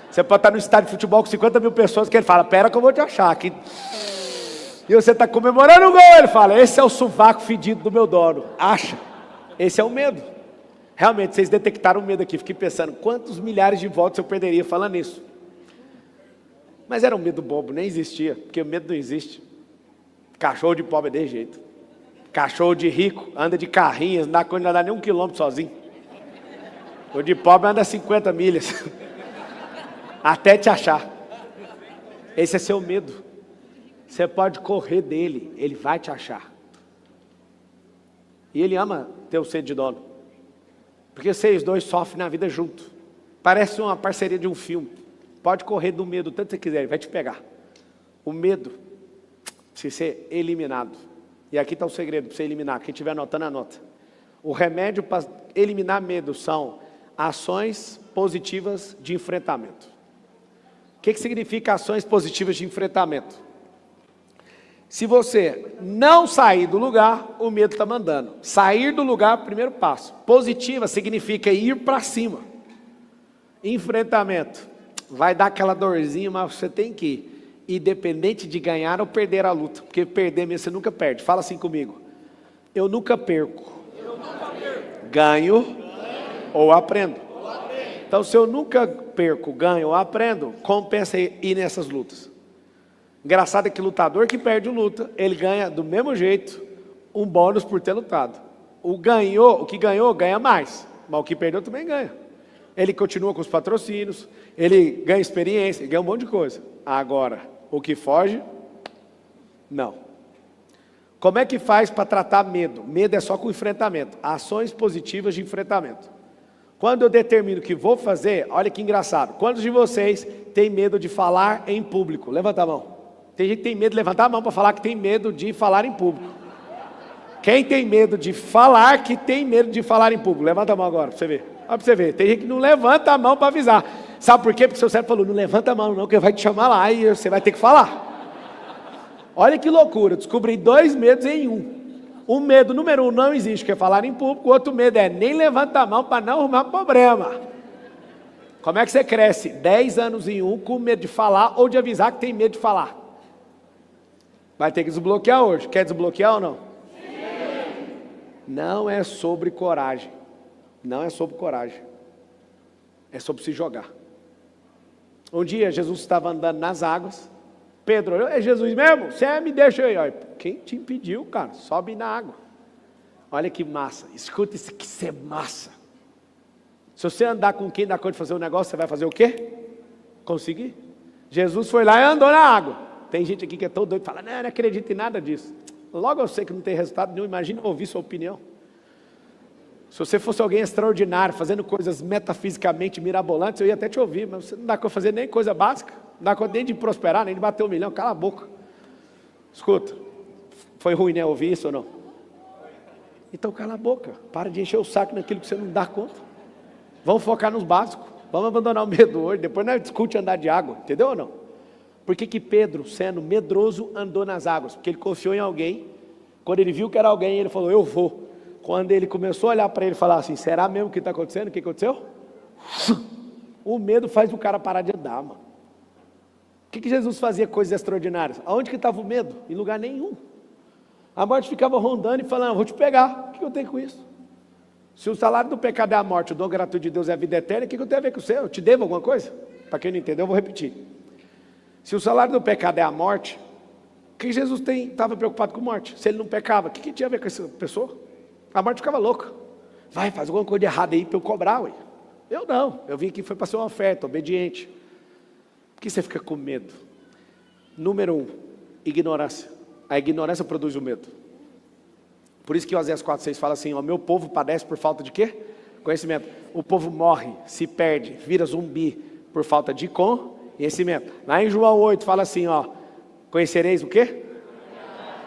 Você pode estar no estádio de futebol com 50 mil pessoas que ele fala, pera que eu vou te achar aqui. E você está comemorando o gol, ele fala, esse é o sovaco fedido do meu dono. Acha? Esse é o medo. Realmente, vocês detectaram o medo aqui. Fiquei pensando, quantos milhares de votos eu perderia falando isso? Mas era um medo bobo, nem existia, porque o medo não existe. Cachorro de pobre é de jeito. Cachorro de rico anda de carrinhos, não dá nem 1 quilômetro sozinho. O de pobre anda 50 milhas. Até te achar. Esse é seu medo. Você pode correr dele, ele vai te achar. E ele ama ter o sede de dono. Porque vocês dois sofrem na vida junto. Parece uma parceria de um filme. Pode correr do medo, tanto que você quiser, ele vai te pegar. O medo precisa ser eliminado. E aqui está o segredo para você eliminar. Quem estiver anotando, anota. O remédio para eliminar medo são ações positivas de enfrentamento. O que significa ações positivas de enfrentamento? Se você não sair do lugar, o medo está mandando. Sair do lugar é o primeiro passo. Positiva significa ir para cima. Enfrentamento. Vai dar aquela dorzinha, mas você tem que ir. Independente de ganhar ou perder a luta. Porque perder mesmo você nunca perde. Fala assim comigo. Eu nunca perco. Ganho ou aprendo. Então se eu nunca perco, ganho ou aprendo, compensa ir nessas lutas. Engraçado é que lutador que perde luta, ele ganha do mesmo jeito um bônus por ter lutado. O que ganhou, ganha mais. Mas o que perdeu também ganha. Ele continua com os patrocínios, ele ganha experiência, ele ganha um monte de coisa. Agora, o que foge, não. Como é que faz para tratar medo? Medo é só com enfrentamento. Ações positivas de enfrentamento. Quando eu determino que vou fazer, olha que engraçado. Quantos de vocês têm medo de falar em público? Levanta a mão. Tem gente que tem medo de levantar a mão para falar que tem medo de falar em público. Quem tem medo de falar que tem medo de falar em público? Levanta a mão agora para você ver. Olha para você ver. Tem gente que não levanta a mão para avisar. Sabe por quê? Porque o seu cérebro falou, não levanta a mão não, que vai te chamar lá e você vai ter que falar. Olha que loucura. Descobri 2 medos em um. O medo número 1 não existe, que é falar em público. O outro medo é nem levanta a mão para não arrumar problema. Como é que você cresce? 10 anos em um com medo de falar ou de avisar que tem medo de falar? Vai ter que desbloquear hoje. Quer desbloquear ou não? Sim. Não é sobre coragem. Não é sobre coragem. É sobre se jogar. Um dia Jesus estava andando nas águas. Pedro, é Jesus mesmo? Você me deixa aí. Olha, quem te impediu, cara? Sobe na água. Olha que massa. Escuta isso, que isso é massa. Se você andar com quem dá conta de fazer um negócio, você vai fazer o quê? Conseguir. Jesus foi lá e andou na água. Tem gente aqui que é tão doido, fala, não acredito em nada disso. Logo eu sei que não tem resultado nenhum, imagina ouvir sua opinião. Se você fosse alguém extraordinário, fazendo coisas metafisicamente mirabolantes, eu ia até te ouvir, mas você não dá conta de fazer nem coisa básica, não dá conta nem de prosperar, nem de bater 1 milhão, cala a boca. Escuta, foi ruim, né, ouvir isso ou não? Então cala a boca, para de encher o saco naquilo que você não dá conta. Vamos focar nos básicos, vamos abandonar o medo hoje, depois nós discute andar de água, entendeu ou não? Por que Pedro, sendo medroso, andou nas águas? Porque ele confiou em alguém, quando ele viu que era alguém, ele falou, eu vou. Quando ele começou a olhar para ele e falar assim, será mesmo que está acontecendo? O que aconteceu? O medo faz o cara parar de andar, mano. Por que Jesus fazia coisas extraordinárias? Aonde que estava o medo? Em lugar nenhum. A morte ficava rondando e falando, vou te pegar, o que eu tenho com isso? Se o salário do pecado é a morte, o dom gratuito de Deus é a vida eterna, o que eu tenho a ver com você? Eu te devo alguma coisa? Para quem não entendeu, eu vou repetir. Se o salário do pecado é a morte, o que Jesus estava preocupado com morte? Se ele não pecava, o que tinha a ver com essa pessoa? A morte ficava louca. Vai, faz alguma coisa de errada aí para eu cobrar, ué. Eu não, eu vim aqui foi para ser uma oferta, obediente. Por que você fica com medo? Número 1, ignorância. A ignorância produz o medo. Por isso que Oséias 4:6 fala assim, ó, meu povo padece por falta de quê? Conhecimento. O povo morre, se perde, vira zumbi por falta de conhecimento. Lá em João 8 fala assim, ó, conhecereis o quê?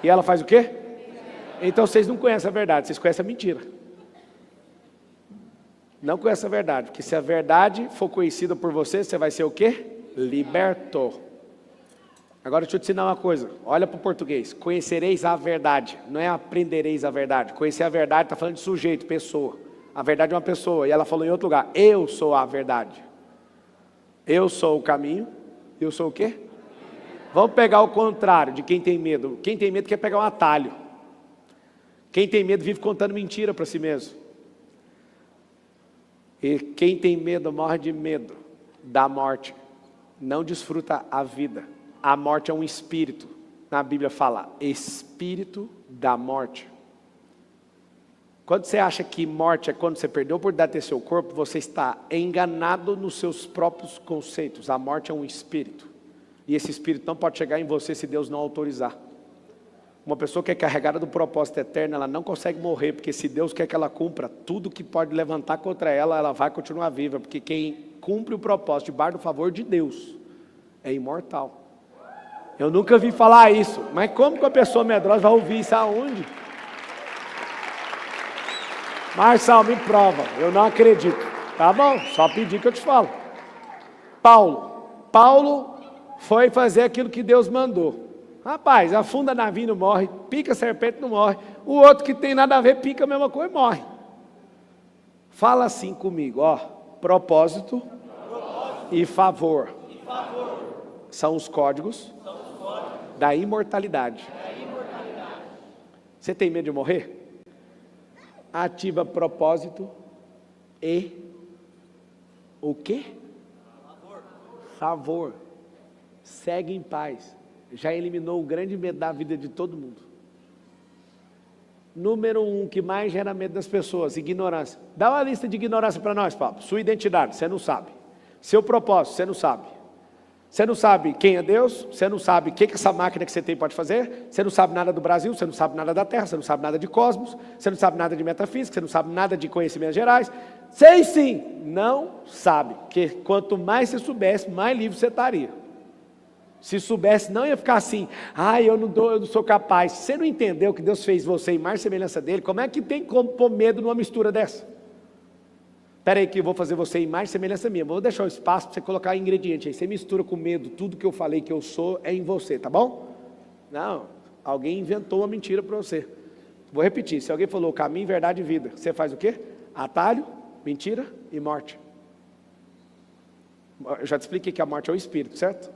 E ela faz o quê? Então vocês não conhecem a verdade, vocês conhecem a mentira. Não conhecem a verdade, porque se a verdade for conhecida por você, você vai ser o quê? Liberto. Agora deixa eu te ensinar uma coisa, olha para o português, conhecereis a verdade, não é aprendereis a verdade. Conhecer a verdade está falando de sujeito, pessoa. A verdade é uma pessoa, e ela falou em outro lugar, eu sou a verdade. Eu sou o caminho, eu sou o quê? Vamos pegar o contrário de quem tem medo. Quem tem medo quer pegar um atalho. Quem tem medo vive contando mentira para si mesmo. E quem tem medo morre de medo da morte. Não desfruta a vida. A morte é um espírito. Na Bíblia fala, espírito da morte. Quando você acha que morte é quando você perdeu a oportunidade de ter seu corpo, você está enganado nos seus próprios conceitos. A morte é um espírito. E esse espírito não pode chegar em você se Deus não autorizar. Uma pessoa que é carregada do propósito eterno, ela não consegue morrer, porque se Deus quer que ela cumpra, tudo que pode levantar contra ela, ela vai continuar viva, porque quem cumpre o propósito debaixo do favor de Deus, é imortal. Eu nunca vi falar isso, mas como que uma pessoa medrosa vai ouvir isso aonde? Marçal, me prova, eu não acredito. Tá bom, só pedir que eu te falo. Paulo foi fazer aquilo que Deus mandou. Rapaz, afunda navio não morre, pica serpente não morre, o outro que tem nada a ver pica a mesma coisa e morre. Fala assim comigo, ó, propósito e favor. São os códigos da imortalidade. Você tem medo de morrer? Ativa propósito e o quê? Favor. Segue em paz. Já eliminou o grande medo da vida de todo mundo. Número 1, que mais gera medo das pessoas, ignorância. Dá uma lista de ignorância para nós, Paulo. Sua identidade, você não sabe. Seu propósito, você não sabe. Você não sabe quem é Deus, você não sabe o que essa máquina que você tem pode fazer, você não sabe nada do Brasil, você não sabe nada da Terra, você não sabe nada de cosmos, você não sabe nada de metafísica, você não sabe nada de conhecimentos gerais. Sei sim, não sabe, porque quanto mais você soubesse, mais livre você estaria. Se soubesse, não ia ficar assim, eu não sou capaz. Se você não entendeu que Deus fez você em mais semelhança dele, como é que tem como pôr medo numa mistura dessa? Espera aí que eu vou fazer você em mais semelhança minha, vou deixar um espaço para você colocar ingrediente aí, você mistura com medo, tudo que eu falei que eu sou é em você, tá bom? Não, alguém inventou uma mentira para você. Vou repetir, se alguém falou caminho, verdade e vida, você faz o quê? Atalho, mentira e morte. Eu já te expliquei que a morte é o espírito, certo?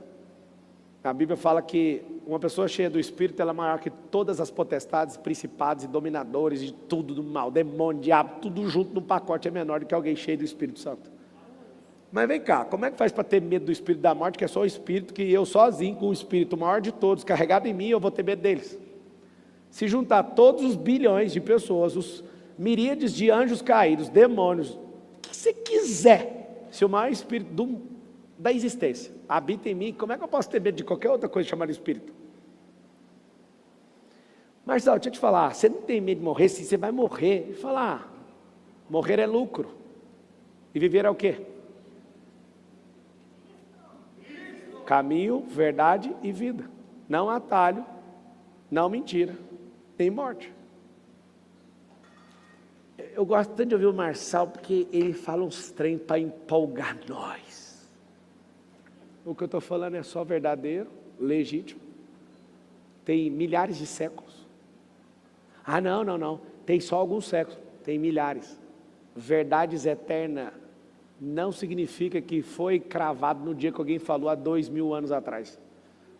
A Bíblia fala que uma pessoa cheia do Espírito, ela é maior que todas as potestades, principados e dominadores de tudo do mal, demônio, diabo, tudo junto no pacote é menor do que alguém cheio do Espírito Santo. Mas vem cá, como é que faz para ter medo do Espírito da morte, que é só o Espírito, que eu sozinho com o Espírito maior de todos, carregado em mim, eu vou ter medo deles? Se juntar todos os bilhões de pessoas, os miríades de anjos caídos, demônios, que você quiser, se o maior espírito da existência habita em mim, como é que eu posso ter medo de qualquer outra coisa chamada espírito? Marcelo, deixa eu te falar, você não tem medo de morrer? Sim, você vai morrer. Ele fala, morrer é lucro. E viver é o quê? Caminho, verdade e vida. Não atalho, não mentira, nem morte. Eu gosto tanto de ouvir o Marçal, porque ele fala uns trem para empolgar nós. O que eu estou falando é só verdadeiro, legítimo. Tem milhares de séculos. Não. Tem só alguns séculos. Tem milhares. Verdades eternas não significa que foi cravado no dia que alguém falou há 2000 anos atrás.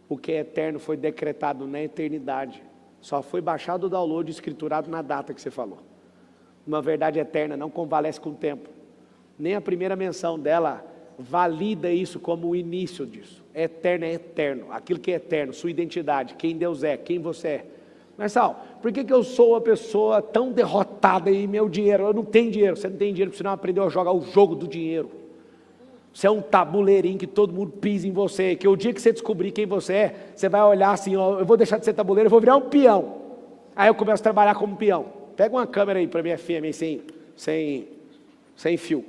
O que é eterno foi decretado na eternidade. Só foi baixado o download e escriturado na data que você falou. Uma verdade eterna não convalesce com o tempo. Nem a primeira menção dela valida isso como o início disso. Eterno é eterno. Aquilo que é eterno, sua identidade, quem Deus é, quem você é. Marçal, por que eu sou uma pessoa tão derrotada e meu dinheiro? Eu não tenho dinheiro. Você não tem dinheiro porque você não aprendeu a jogar o jogo do dinheiro. Você é um tabuleirinho que todo mundo pisa em você. Que o dia que você descobrir quem você é, você vai olhar assim, eu vou deixar de ser tabuleiro, eu vou virar um peão. Aí eu começo a trabalhar como peão. Pega uma câmera aí para minha filha, sem fio.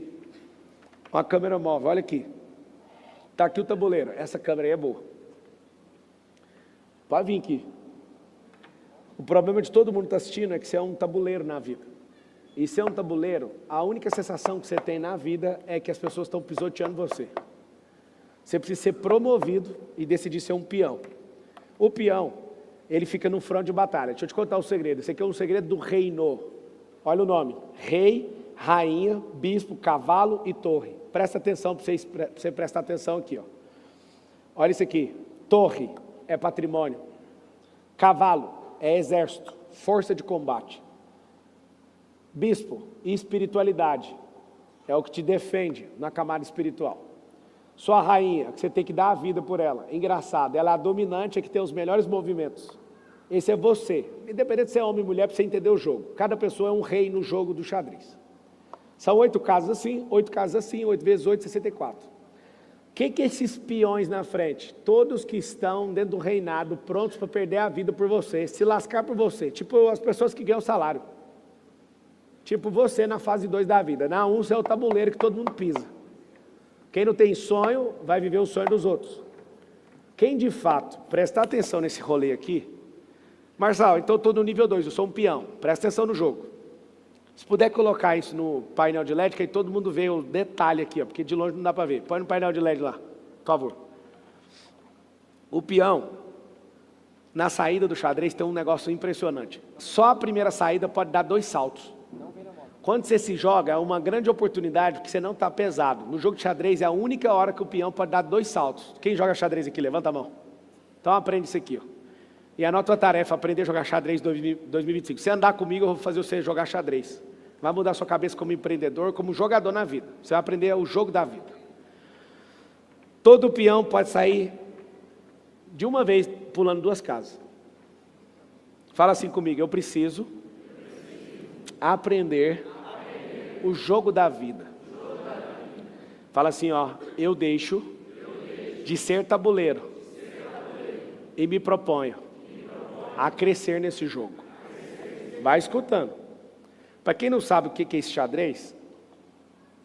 Uma câmera móvel, olha aqui. Está aqui o tabuleiro. Essa câmera aí é boa. Pode vir aqui. O problema de todo mundo que está assistindo é que você é um tabuleiro na vida. E ser um tabuleiro, a única sensação que você tem na vida é que as pessoas estão pisoteando você. Você precisa ser promovido e decidir ser um peão. O peão, ele fica no front de batalha. Deixa eu te contar um segredo. Esse aqui é um segredo do reino. Olha o nome. Rei, rainha, bispo, cavalo e torre. Presta atenção para você prestar atenção aqui. Olha isso aqui. Torre é patrimônio. Cavalo é exército, força de combate. Bispo, espiritualidade, é o que te defende na camada espiritual. Sua rainha, que você tem que dar a vida por ela. Engraçado, ela é a dominante, é que tem os melhores movimentos. Esse é você. Independente de ser homem ou mulher, para você entender o jogo. Cada pessoa é um rei no jogo do xadrez. São 8 casas assim, 8 casas assim, 8 vezes 8, 64. O que esses peões na frente? Todos que estão dentro do reinado, prontos para perder a vida por você, se lascar por você. Tipo as pessoas que ganham salário. Tipo você na fase 2 da vida. Na 1 você é o tabuleiro que todo mundo pisa. Quem não tem sonho, vai viver o sonho dos outros. Quem de fato prestar atenção nesse rolê aqui, Marçal, então eu estou no nível 2, eu sou um peão, presta atenção no jogo. Se puder colocar isso no painel de LED, que aí todo mundo vê o detalhe aqui, porque de longe não dá para ver. Põe no painel de LED lá, por favor. O peão, na saída do xadrez, tem um negócio impressionante. Só a primeira saída pode dar 2 saltos. Quando você se joga, é uma grande oportunidade, porque você não está pesado. No jogo de xadrez, é a única hora que o peão pode dar 2 saltos. Quem joga xadrez aqui? Levanta a mão. Então aprende isso aqui. E anota a tarefa, aprender a jogar xadrez 2025. Se andar comigo, eu vou fazer você jogar xadrez. Vai mudar a sua cabeça como empreendedor, como jogador na vida. Você vai aprender o jogo da vida. Todo peão pode sair de uma vez pulando 2 casas. Fala assim comigo, eu preciso aprender o jogo da vida. Fala assim, eu deixo de ser tabuleiro e me proponho a crescer nesse jogo. Vai escutando. Para quem não sabe o que é esse xadrez,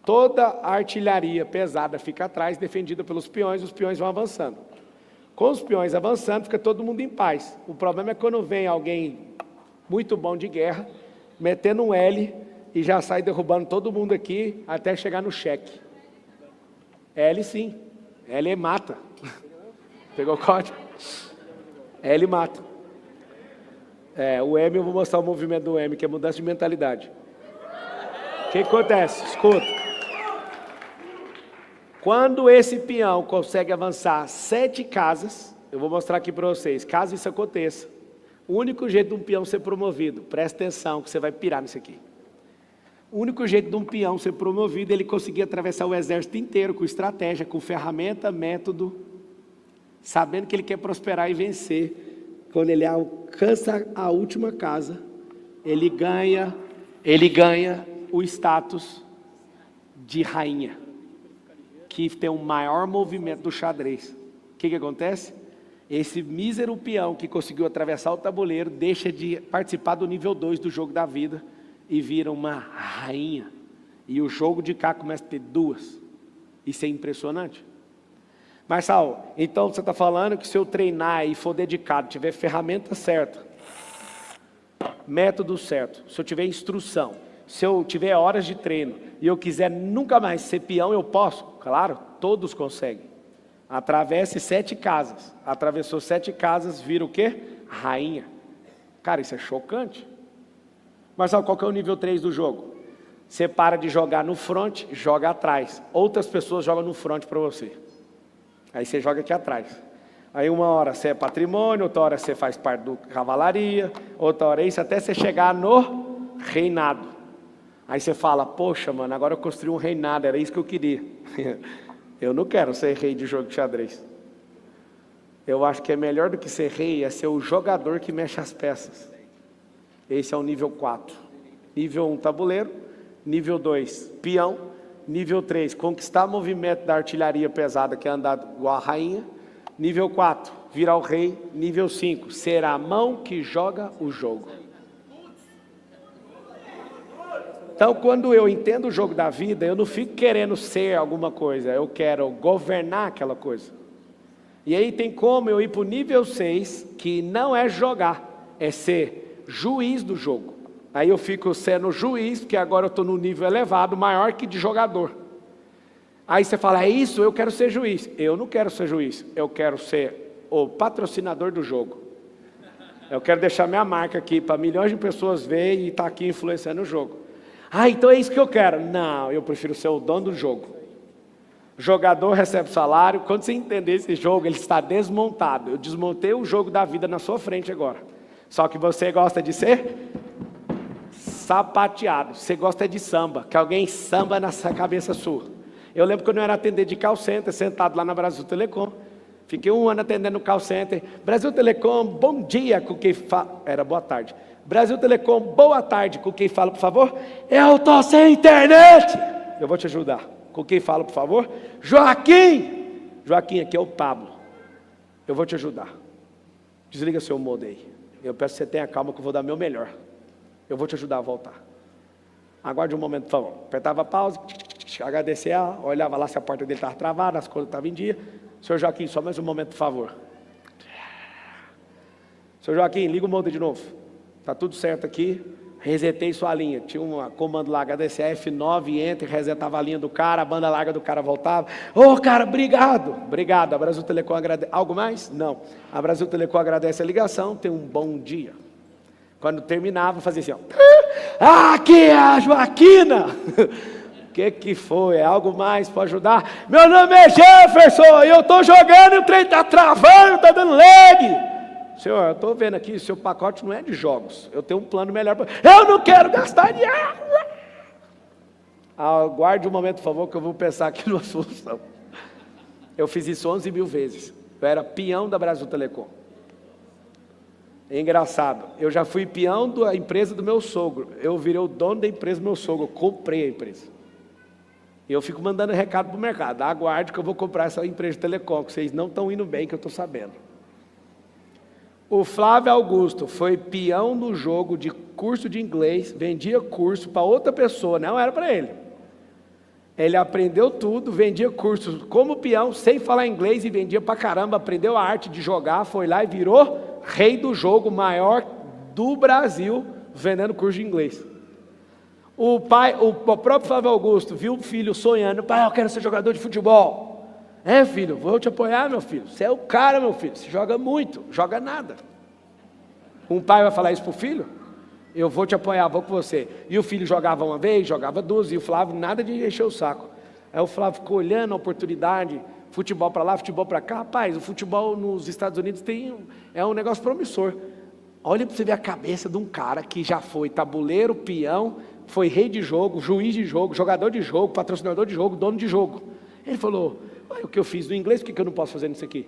toda a artilharia pesada fica atrás, defendida pelos peões, os peões vão avançando. Com os peões avançando, fica todo mundo em paz. O problema é quando vem alguém muito bom de guerra, metendo um L e já sai derrubando todo mundo aqui até chegar no cheque. L sim, L mata. Pegou o código? L mata. O M, eu vou mostrar o movimento do M, que é mudança de mentalidade. O que acontece? Escuta. Quando esse peão consegue avançar 7 casas, eu vou mostrar aqui para vocês, caso isso aconteça, o único jeito de um peão ser promovido, presta atenção que você vai pirar nisso aqui. O único jeito de um peão ser promovido é ele conseguir atravessar o exército inteiro com estratégia, com ferramenta, método, sabendo que ele quer prosperar e vencer. Quando ele alcança a última casa, ele ganha o status de rainha, que tem o maior movimento do xadrez. O que acontece? Esse mísero peão que conseguiu atravessar o tabuleiro deixa de participar do nível 2 do jogo da vida e vira uma rainha. E o jogo de cá começa a ter duas. Isso é impressionante. Marçal, então você está falando que se eu treinar e for dedicado, tiver ferramenta certa, método certo, se eu tiver instrução, se eu tiver horas de treino e eu quiser nunca mais ser peão, eu posso? Claro, todos conseguem. Atravesse 7 casas. Atravessou 7 casas, vira o quê? Rainha. Cara, isso é chocante. Marcelo, qual que é o nível 3 do jogo? Você para de jogar no front, joga atrás. Outras pessoas jogam no front para você. Aí você joga aqui atrás. Aí uma hora você é patrimônio, outra hora você faz parte do cavalaria, outra hora isso, até você chegar no reinado. Aí você fala, poxa, mano, agora eu construí um reinado, era isso que eu queria. Eu não quero ser rei de jogo de xadrez. Eu acho que é melhor do que ser rei, é ser o jogador que mexe as peças. Esse é o nível 4. Nível 1, tabuleiro. Nível 2, peão. Nível 3, conquistar movimento da artilharia pesada, que é andar igual a rainha. Nível 4, virar o rei. Nível 5, ser a mão que joga o jogo. Então, quando eu entendo o jogo da vida, eu não fico querendo ser alguma coisa, eu quero governar aquela coisa. E aí tem como eu ir para o nível 6, que não é jogar, é ser juiz do jogo. Aí eu fico sendo juiz, porque agora eu estou no nível elevado, maior que de jogador. Aí você fala, é isso, eu quero ser juiz. Eu não quero ser juiz, eu quero ser o patrocinador do jogo. Eu quero deixar minha marca aqui para milhões de pessoas verem e estar aqui influenciando o jogo. Ah, então é isso que eu quero. Não, eu prefiro ser o dono do jogo. O jogador recebe salário. Quando você entender esse jogo, ele está desmontado. Eu desmontei o jogo da vida na sua frente agora. Só que você gosta de ser sapateado. Você gosta de samba, que alguém samba na cabeça sua. Eu lembro quando eu era atendente de call center, sentado lá na Brasil Telecom. Fiquei 1 ano atendendo no call center. Brasil Telecom, bom dia, com quem fala. Era boa tarde. Brasil Telecom, boa tarde, com quem fala, por favor? Eu estou sem internet. Eu vou te ajudar. Com quem fala, por favor? Joaquim. Joaquim, aqui é o Pablo. Eu vou te ajudar. Desliga seu modo aí. Eu peço que você tenha calma que eu vou dar meu melhor. Eu vou te ajudar a voltar. Aguarde um momento, por favor. Apertava a pausa, agradecer, olhava lá se a porta dele estava travada, as coisas estavam em dia. Senhor Joaquim, só mais um momento, por favor. Senhor Joaquim, liga o modo de novo. Está tudo certo aqui. Resetei sua linha. Tinha um comando lá, HDC F9, Enter, resetava a linha do cara, a banda larga do cara voltava. Ô, cara, obrigado. Obrigado. A Brasil Telecom agradece. Algo mais? Não. A Brasil Telecom agradece a ligação. Tem um bom dia. Quando terminava, fazia assim, ó. Aqui é a Joaquina. O que foi? É algo mais para ajudar? Meu nome é Jefferson e eu estou jogando e o trem está travando, está dando lag. Senhor, eu estou vendo aqui, seu pacote não é de jogos. Eu tenho um plano melhor. Eu não quero gastar dinheiro. Aguarde um momento, por favor, que eu vou pensar aqui numa solução. Eu fiz isso 11 mil vezes. Eu era peão da Brasil Telecom. É engraçado. Eu já fui peão da empresa do meu sogro. Eu virei o dono da empresa do meu sogro. Eu comprei a empresa. E eu fico mandando recado para o mercado. Aguarde que eu vou comprar essa empresa de telecom, que vocês não estão indo bem, que eu estou sabendo. O Flávio Augusto foi peão no jogo de curso de inglês, vendia curso para outra pessoa, não era para ele. Ele aprendeu tudo, vendia curso como peão, sem falar inglês e vendia para caramba, aprendeu a arte de jogar, foi lá e virou rei do jogo maior do Brasil, vendendo curso de inglês. O próprio Flávio Augusto viu o filho sonhando, pai, eu quero ser jogador de futebol. É, filho, vou te apoiar, meu filho. Você é o cara, meu filho. Você joga muito, joga nada. Um pai vai falar isso para o filho? Eu vou te apoiar, vou com você. E o filho jogava uma vez, jogava duas, e o Flávio nada de encher o saco. Aí o Flávio ficou olhando a oportunidade, futebol para lá, futebol para cá. Rapaz, o futebol nos Estados Unidos é um negócio promissor. Olha para você ver a cabeça de um cara que já foi tabuleiro, peão, foi rei de jogo, juiz de jogo, jogador de jogo, patrocinador de jogo, dono de jogo. Ele falou, olha o que eu fiz no inglês, o que eu não posso fazer nisso aqui?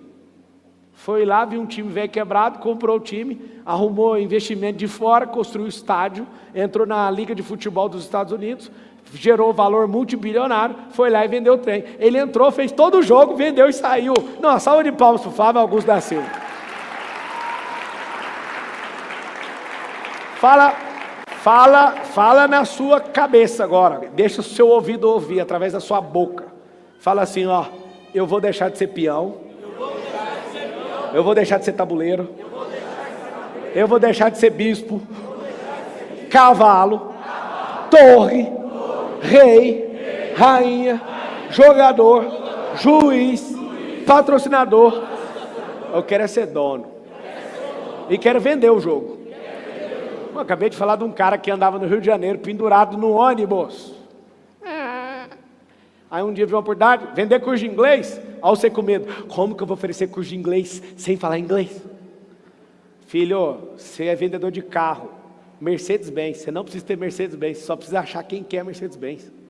Foi lá, viu um time velho quebrado, comprou o time, arrumou investimento de fora, construiu o estádio, entrou na Liga de Futebol dos Estados Unidos, gerou valor multibilionário, foi lá e vendeu o trem. Ele entrou, fez todo o jogo, vendeu e saiu. Não, salva de palmas para o Flávio Augusto da Silva. Fala na sua cabeça agora. Deixa o seu ouvido ouvir através da sua boca. Fala assim, ó, eu vou deixar de ser peão. Eu vou deixar de ser tabuleiro. Eu vou deixar de ser bispo. Cavalo. Torre. Rei. Rainha. Jogador. Juiz. Patrocinador. Eu quero é ser dono. E quero vender o jogo. Eu acabei de falar de um cara que andava no Rio de Janeiro pendurado no ônibus. Aí um dia viu uma oportunidade, vender curso de inglês. Aí você com medo, como que eu vou oferecer curso de inglês sem falar inglês? Filho, você é vendedor de carro, Mercedes-Benz, você não precisa ter Mercedes-Benz, só precisa achar quem quer Mercedes-Benz.